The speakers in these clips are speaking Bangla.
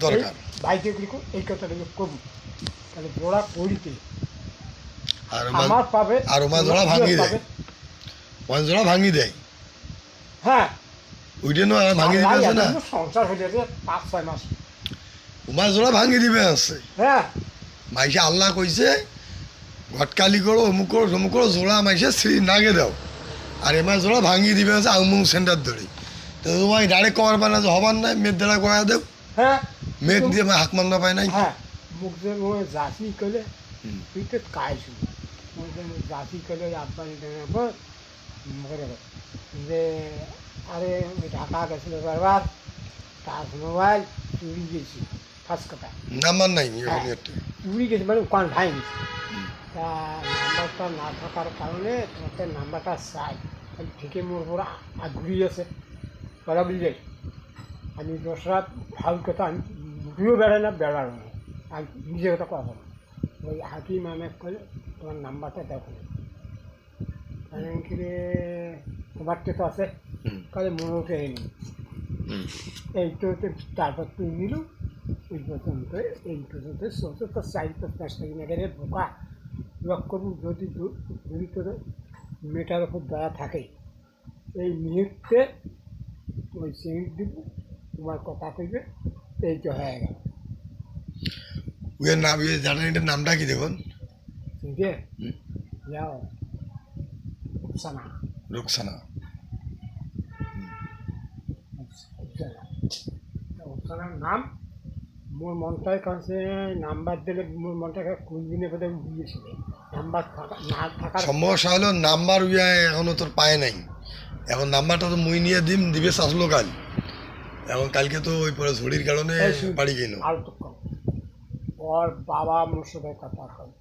দরকার বাইকে এই কথাটা করবো তাহলে জোড়া করিতে আর আমার পাবে আর ওমা জোড়া ভাঙি দেয় ওমান জোড়া ভাঙি দেয় হ্যাঁ ওইটা নো আর ভাঙি দিবে আছে না সংসার হয়ে যাবে 5-6 মাস ওমা জোড়া ভাঙি দিবে আছে হ্যাঁ মাইসে আল্লাহ কইছে ঘটকালি করো অমুক করো সমুক করো জোড়া মাইসে শ্রী নাগে দাও আর এমার জোড়া ভাঙি দিবে আছে আউমুং সেন্টার ধরে তো তোমায় ডাইরেক্ট কমার পায় না যে হবার নাই মেয়ের দ্বারা কয়া দেব হ্যাঁ মেয়ের দিয়ে হাক মান্না পায় নাই হ্যাঁ মুখ যে জাতি করলে তুই তো কাইছু জাতি করলে আব্বানি যে আরে ঢাকা গেছিল বারবার তার মোবাইল চুরি গেছি ফার্স্ট কথা নাম্বার নাই চুরি গেছি মানে কোন ভাই গেছি তা নাম্বারটা না থাকার কারণে তোমার নাম্বারটা চাই ঠিকই মোর উপর ঘুরিয়ে আছে বলা বুঝলে আমি দোসরা ভাল কথা আমি ঘুরেও বেড়াই না বেড়ানো না আমি নিজের কথা কথা না ওই হাকিম আমি করে তোমার নাম্বারটা দেখো কারণ কি রে তোমারটা তো আছে কালে মনে উঠে এলি এই তো তারপর তুই নিল এই পর্যন্ত চলছে তো 4-5 দিন আগে বোকা লক করবো যদি তোর মেয়েটার ওপর দয়া থাকে এই মুহূর্তে ওই সিঁড়ি দিব তোমার কথা কইবে এই তো হয়ে গেল ওর নাম জানেন এটার নামটা কি দেখুন ঠিক আছে যাও রুকসানা রুকসানা রুকসানার নাম মোর মনটার কাছে নাম্বার দিলে মোর মনটাকে কোন দিনে বোধহয় দিয়েছিল নাম্বার থাকা না থাকার সমস্যা হলো নাম্বার এখনো তোর পায় নাই এখন নাম্বারটা তো মুই নিয়ে দিবে আসলো কাল এখন কালকে তো ওই পরে ঝড়ির কারণে বাড়ি গেল আর তো কম ওর বাবা মোর সাথে কথা কয়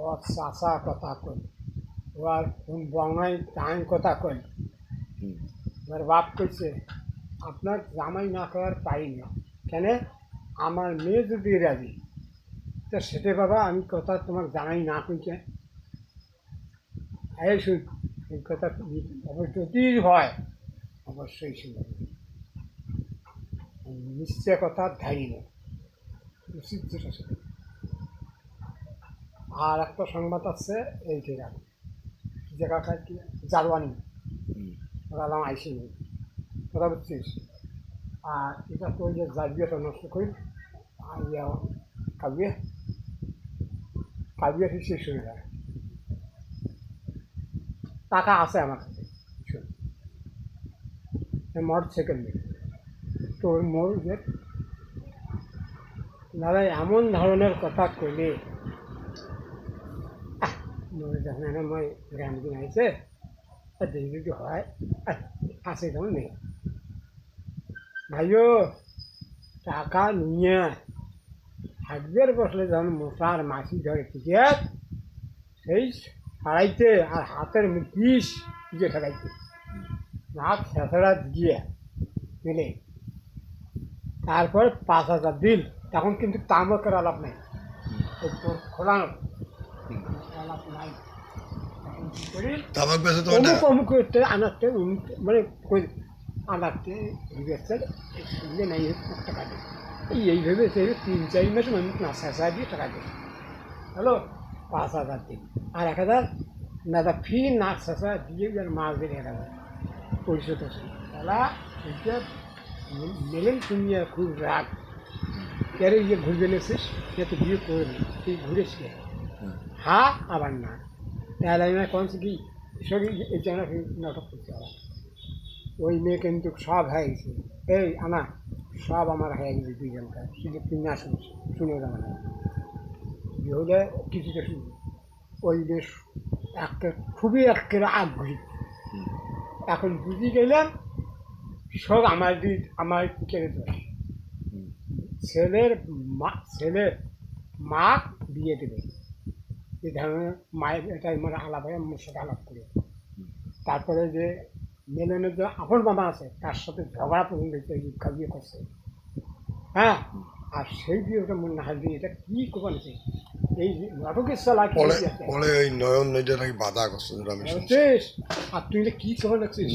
ওর চাষা কথা কয় ওর বঙ্গাই টাইম কথা কয় ওর বাপ কইছে আপনার জামাই না করার পাই না কেন আমার মেয়ে যদি রাজি তো সেটা বাবা আমি কথা তোমার জামাই না কইছে এই শুন এই কথা যদি হয় অবশ্যই শুনবে নিশ্চয় কথা ধারি না উচিত যেটা সেটা আর একটা সংবাদ আছে এই জায়গাটা কি জারওয়ানি ওরা নাম আইসিনি ওরা বুঝছিস আর এটা তো ওই যে জাবিয়াটা নষ্ট করি আর কাবিয়া ঠিক শেষ হয়ে যায় টাকা আছে আমার কাছে মোটর সাইকেল নেই তো ওই মোর যে দাদা এমন ধরনের কথা কইলে যখন মই গান দিন আইছে দেখি যদি হয় আছে যেমন নেই ভাইও টাকা নিয়ে হাটবের বসলে যখন মশার মাছি ধরে টিকিট সেই ছাড়াইতে আর হাতের বিষ দিয়ে ঠেকাইতে নাক ছেঁচড়া দিয়ে মিলে তারপর 5,000 দিল তখন কিন্তু তামকের আলাপ নেই খোলানো আলাপ নাই অমুক অমুক আনারতে মানে আনারতে দিবে নাই টাকা দেয় এইভাবে সে 3-4 মাস না শেষা দিয়ে টাকা দেয় হ্যালো 5,000 দিন আর 1,000 না ফি না শেষা দিয়ে মাছ দিলে 1,000 পরিশোধ আছে তাহলে এইটা মেলেন তুমি খুব রাগ কেন ইয়ে ঘুরবে নেছিস সে তো বিয়ে করে নি তুই ঘুরেছি হ্যাঁ আবার না তাহলে আমি কমছে কি সবই এই জন্য নাটক করতে হবে ওই মেয়ে কিন্তু সব হয়ে গেছে এই আনা সব আমার হয়ে গেছে 2 জনটা শুধু তুই না শুনে যাবে না বিয়ে হলে কিছুটা শুনবি ওই বেশ একটা খুবই একেবারে আগ্রহী এখন বুঝি গেলাম সব আমার কেড়ে দেয় ছেলে মা বিয়ে দেবে এই ধরনের মায়ের এটা মানে আলাপ হয় আমার সাথে আলাপ করে তারপরে যে মেলনের যে আপন মামা আছে তার সাথে ঝগড়া পর্যন্ত ভিক্ষা বিয়ে করছে হ্যাঁ আর সেই বিয়েটা মনে না হয় এটা কী করবেন এই নাটকের চালা নয়ন নাকি বাধা করছে আর তুই কি খবর রাখছিস